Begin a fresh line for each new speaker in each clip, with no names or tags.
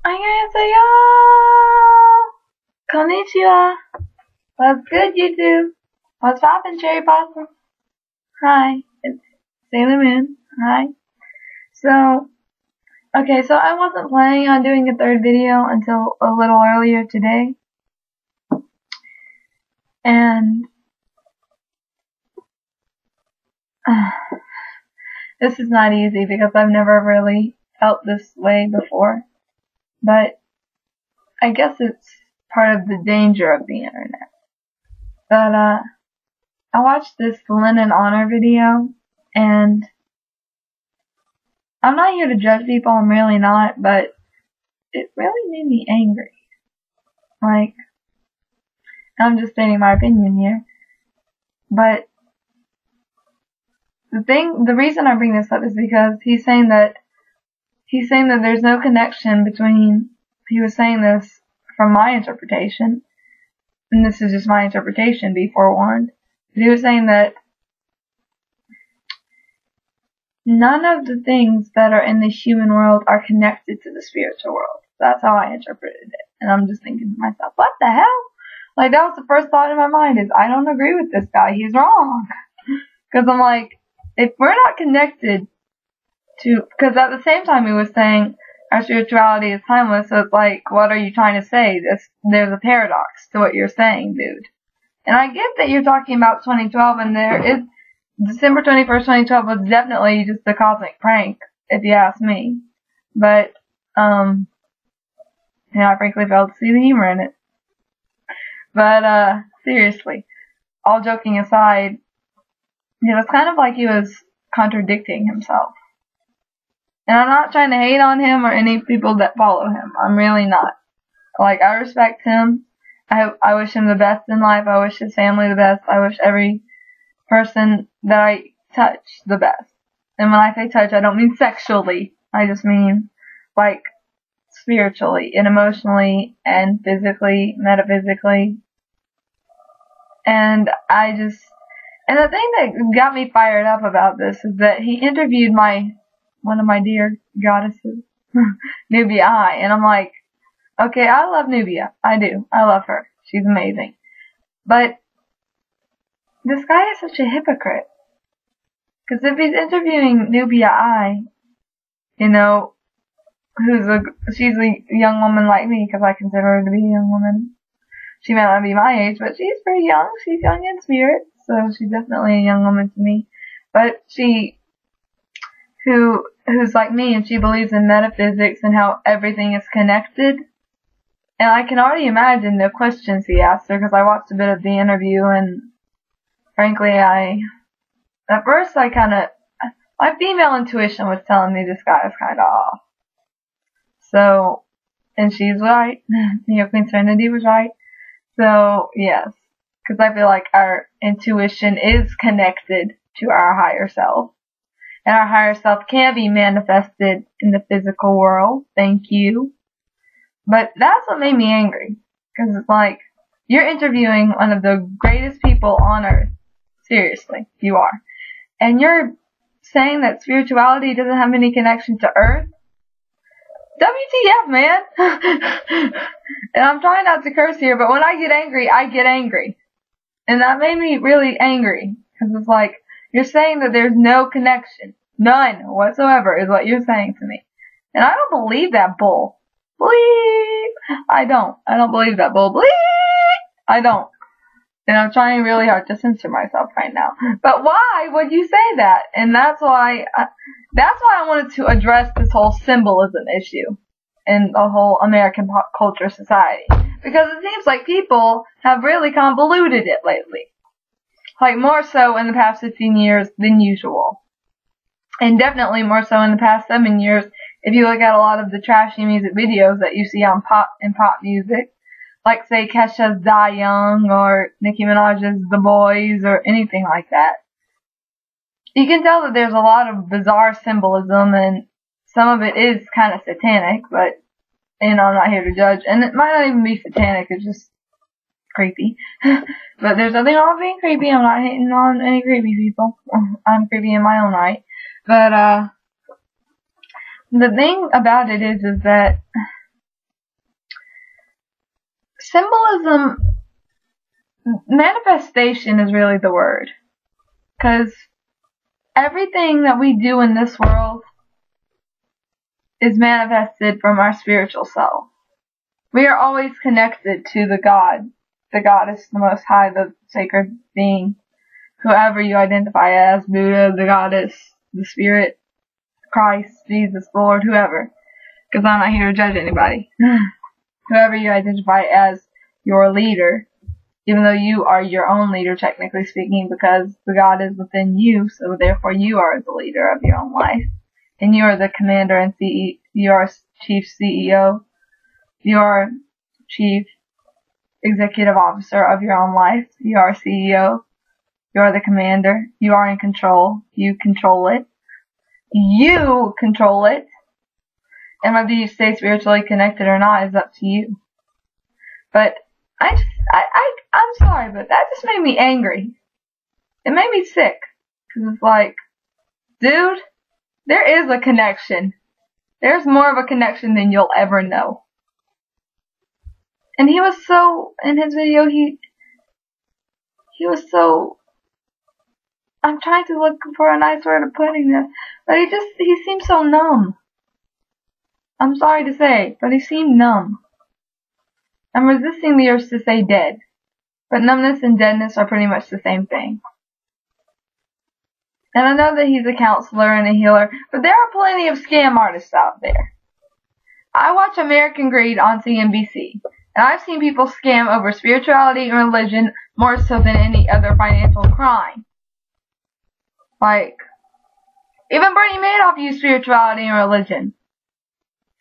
Annyeonghaseyo! Konnichiwa! What's good, YouTube? What's poppin', Cherry Blossom? Hi, it's Sailor Moon. Hi. So I wasn't planning on doing a third video until a little earlier today. And this is not easy because I've never really felt this way before. But I guess it's part of the danger of the internet. But I watched this Lennon Honor video, and I'm not here to judge people, I'm really not, but it really made me angry. Like, I'm just stating my opinion here. But the reason I bring this up is because he's saying that there's no connection between, he was saying this from my interpretation, and this is just my interpretation, be forewarned, but he was saying that none of the things that are in the human world are connected to the spiritual world. That's how I interpreted it. And I'm just thinking to myself, what the hell? Like, that was the first thought in my mind, is I don't agree with this guy. He's wrong. Because I'm like, if we're not connected to, because at the same time he was saying our spirituality is timeless, so it's like, what are you trying to say? There's a paradox to what you're saying, dude. And I get that you're talking about 2012, and there is, December 21st, 2012 was definitely just a cosmic prank, if you ask me. But, I frankly failed to see the humor in it. But, seriously, all joking aside, it was kind of like he was contradicting himself. And I'm not trying to hate on him or any people that follow him. I'm really not. Like, I respect him. I wish him the best in life. I wish his family the best. I wish every person that I touch the best. And when I say touch, I don't mean sexually. I just mean, like, spiritually and emotionally and physically, metaphysically. And the thing that got me fired up about this is that he interviewed one of my dear goddesses, Nubia High, and I'm like, okay, I love Nubia. I do. I love her. She's amazing. But this guy is such a hypocrite. Because if he's interviewing Nubia High, she's a young woman like me, because I consider her to be a young woman. She may not be my age, but she's pretty young. She's young in spirit, so she's definitely a young woman to me. But who's like me, and she believes in metaphysics and how everything is connected. And I can already imagine the questions he asked her, because I watched a bit of the interview, and frankly, at first my female intuition was telling me this guy is kind of off. So, and she's right. Queen Serenity was right. So, yes. Because I feel like our intuition is connected to our higher self. And our higher self can be manifested in the physical world. Thank you. But that's what made me angry. Because it's like, you're interviewing one of the greatest people on earth. Seriously, you are. And you're saying that spirituality doesn't have any connection to earth? WTF, man? And I'm trying not to curse here, but when I get angry, I get angry. And that made me really angry. Because it's like, you're saying that there's no connection. None whatsoever is what you're saying to me. And I don't believe that bull. Bleep! I don't believe that bull. Bleep! I don't. And I'm trying really hard to censor myself right now. But why would you say that? And that's why I wanted to address this whole symbolism issue in the whole American pop culture society. Because it seems like people have really convoluted it lately. Like, more so in the past 15 years than usual. And definitely more so in the past 7 years, if you look at a lot of the trashy music videos that you see on pop music. Like, say, Kesha's Die Young, or Nicki Minaj's The Boys, or anything like that. You can tell that there's a lot of bizarre symbolism, and some of it is kind of satanic, but, I'm not here to judge. And it might not even be satanic, it's just creepy. But there's nothing wrong with being creepy. I'm not hating on any creepy people. I'm creepy in my own right. But, the thing about it is that Symbolism, manifestation is really the word. Because everything that we do in this world is manifested from our spiritual self. We are always connected to the God, the Goddess, the Most High, the sacred being, whoever you identify as, Buddha, the Goddess, the Spirit, Christ, Jesus, the Lord, whoever. Because I'm not here to judge anybody. Whoever you identify as your leader, even though you are your own leader, technically speaking, because the God is within you, so therefore you are the leader of your own life. And you are the commander and CEO, you are chief CEO, you are chief executive officer of your own life, you are CEO, you are the commander, you are in control, you control it. You control it. And whether you stay spiritually connected or not is up to you. But I'm sorry, but that just made me angry. It made me sick. Because it's like, dude, there is a connection. There's more of a connection than you'll ever know. And he was so, in his video, he was so, I'm trying to look for a nice word of putting this, but he seemed so numb. I'm sorry to say, but he seemed numb. I'm resisting the urge to say dead, but numbness and deadness are pretty much the same thing. And I know that he's a counselor and a healer, but there are plenty of scam artists out there. I watch American Greed on CNBC, and I've seen people scam over spirituality and religion more so than any other financial crime. Like, even Bernie Madoff used spirituality and religion.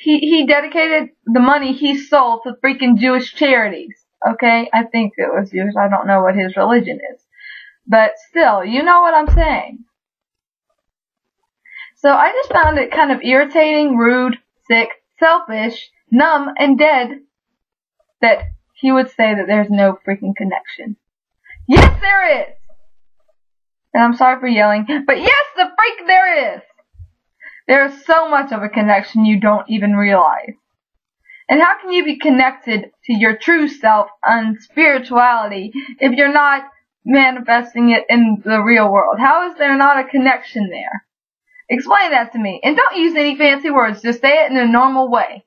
He dedicated the money he stole to freaking Jewish charities. Okay? I think it was Jewish. I don't know what his religion is. But still, you know what I'm saying. So I just found it kind of irritating, rude, sick, selfish, numb, and dead that he would say that there's no freaking connection. Yes, there is! And I'm sorry for yelling, but yes, the freak there is! There is so much of a connection you don't even realize. And how can you be connected to your true self and spirituality if you're not manifesting it in the real world? How is there not a connection there? Explain that to me. And don't use any fancy words. Just say it in a normal way.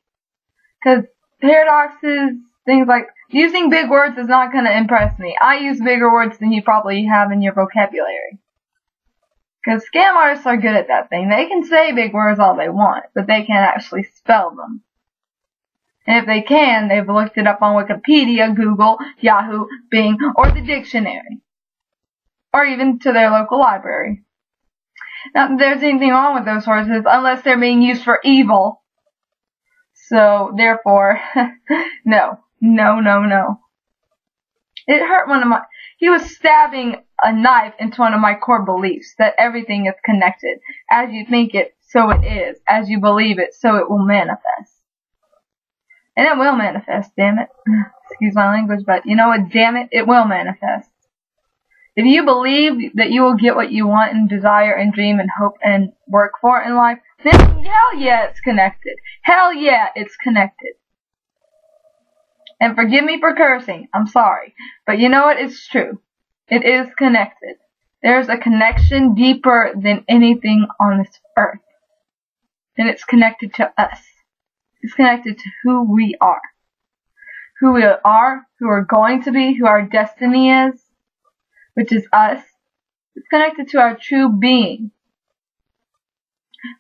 Because paradoxes, things like, using big words is not going to impress me. I use bigger words than you probably have in your vocabulary. Because scam artists are good at that thing. They can say big words all they want, but they can't actually spell them. And if they can, they've looked it up on Wikipedia, Google, Yahoo, Bing, or the dictionary. Or even to their local library. Not that there's anything wrong with those sources, unless they're being used for evil. So, therefore, no. It hurt he was stabbing a knife into one of my core beliefs, that everything is connected. As you think it, so it is. As you believe it, so it will manifest. And it will manifest, damn it. Excuse my language, but you know what, damn it, it will manifest. If you believe that you will get what you want and desire and dream and hope and work for in life, then hell yeah, it's connected. Hell yeah, it's connected. And forgive me for cursing, I'm sorry. But you know what, it's true. It is connected. There's a connection deeper than anything on this earth. And it's connected to us. It's connected to who we are. Who we are, who we're going to be, who our destiny is, which is us. It's connected to our true being.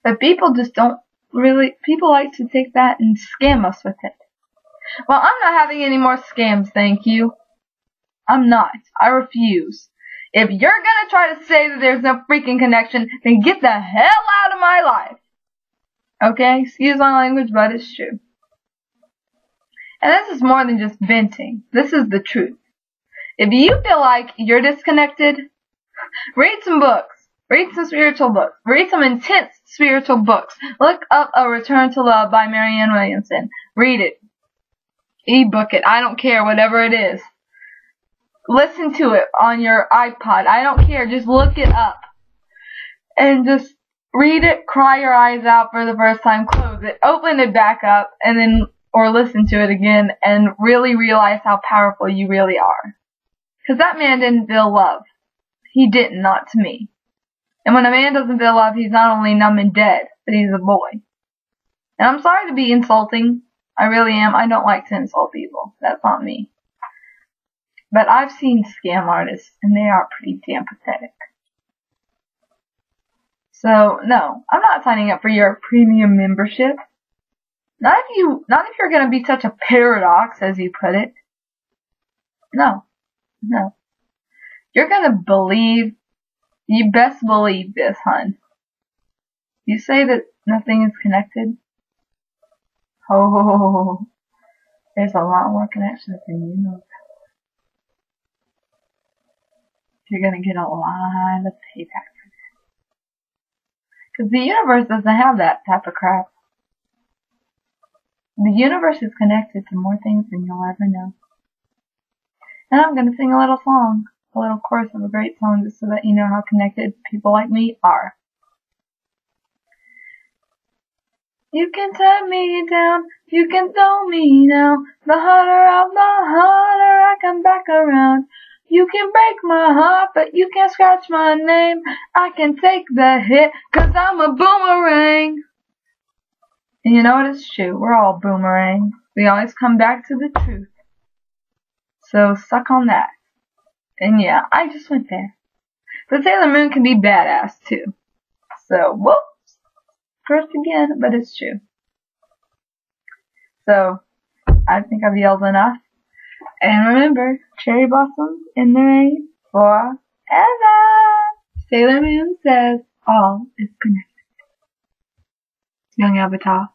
But people just don't really, people like to take that and scam us with it. Well, I'm not having any more scams, thank you. I'm not. I refuse. If you're gonna try to say that there's no freaking connection, then get the hell out of my life. Okay? Excuse my language, but it's true. And this is more than just venting. This is the truth. If you feel like you're disconnected, read some books. Read some spiritual books. Read some intense spiritual books. Look up A Return to Love by Marianne Williamson. Read it. E-book it. I don't care. Whatever it is. Listen to it on your iPod. I don't care. Just look it up. And just read it. Cry your eyes out for the first time. Close it. Open it back up. And then or listen to it again and really realize how powerful you really are. Because that man didn't feel love. He didn't, not to me. And when a man doesn't feel love, he's not only numb and dead, but he's a boy. And I'm sorry to be insulting. I really am. I don't like to insult people. That's not me. But I've seen scam artists, and they are pretty damn pathetic. So, no, I'm not signing up for your premium membership. Not if you're going to be such a paradox, as you put it. No. You're going to believe, you best believe this, hun. You say that nothing is connected? Oh, there's a lot more connections than you know. You're going to get a lot of payback for that. Because the universe doesn't have that type of crap. The universe is connected to more things than you'll ever know. And I'm going to sing a little song, a little chorus of a great song, just so that you know how connected people like me are. You can turn me down, you can throw me now. The harder I come back around. You can break my heart, but you can't scratch my name. I can take the hit, 'cause I'm a boomerang. And you know what? It's true. We're all boomerangs. We always come back to the truth. So suck on that. And yeah, I just went there. But Sailor Moon can be badass too. So, whoops. First again, but it's true. So, I think I've yelled enough. And remember, cherry blossoms in the rain forever. Sailor Moon says all is connected. Young Avatar.